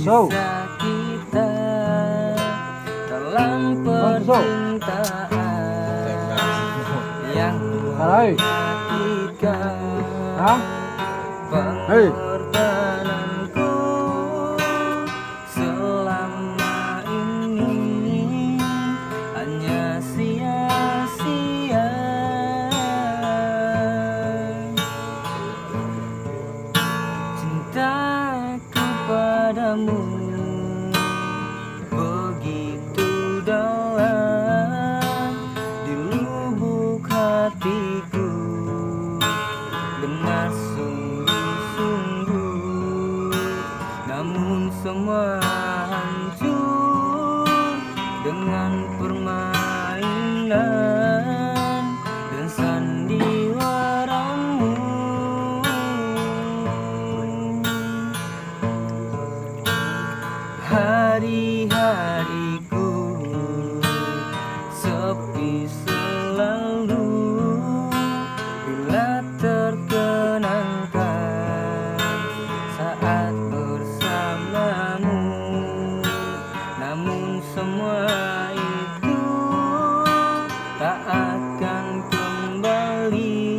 kisah kita dalam percintaan yang menyakitkan. Pengorbananku selama ini hanya sia-sia. Cintaku padamu begitu dalam di lubuk hatiku, benar sungguh-sungguh, namun semua hancur dengan permainan dan sandiwaramu. Hari-hariku sepi selalu bila terkenangkan saat bersamamu, namun semua itu tak akan kembali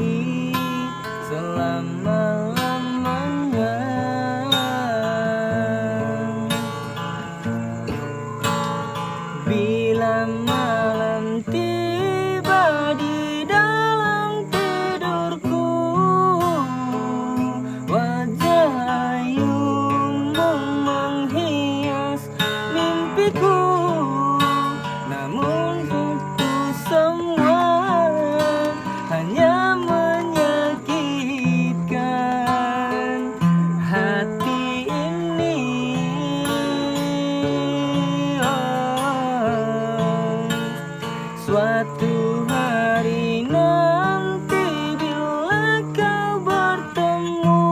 selama-lamanya. Bila malam tiba di dalam tidurku, wajah ayumu menghias mimpiku, namun itu semua hanya menyakitkan hati ini. Suatu hari nanti bila kau bertemu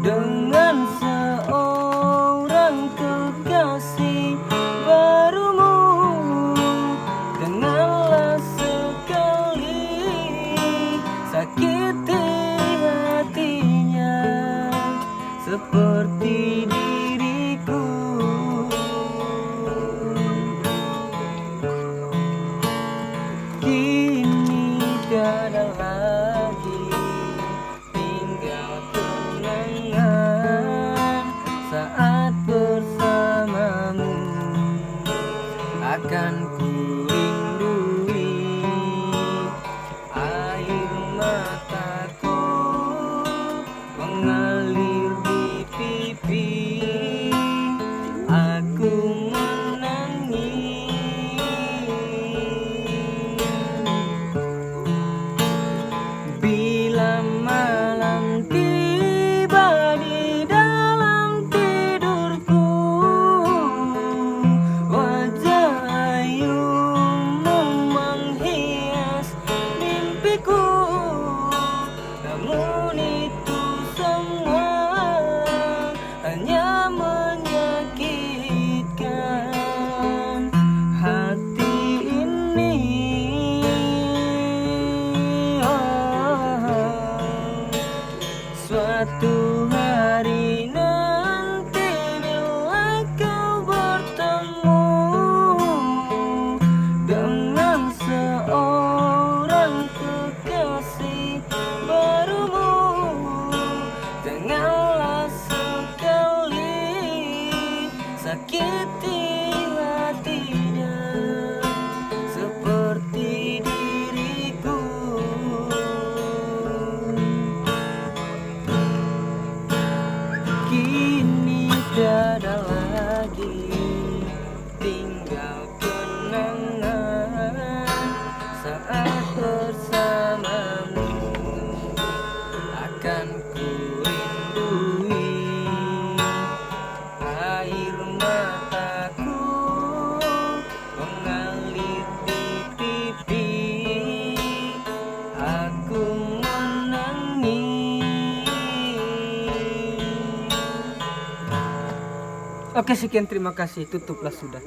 dengan seorang kekasih barumu, janganlah sekali sakiti hatinya seperti diriku. Kini tiada lagi tinggal kenangan saat bersamamu, akan ku rindui air mataku mengalir di pipi, aku menangis. Bila malam tiba di dalam tidurku, wajah ayumu menghias mimpiku, namun itu semua hanya menyakitkan hati ini. Suatu hari nanti bila kau bertemu dengan seorang kekasih barumu, janganlah sekali sakiti hatinya seperti diriku. Kini tiada lagi tinggal kenangan saat bersamamu, akan ku rindui air mataku mengalir di pipi, aku menangis. Oke, sekian, terima kasih. Tutuplah sudah.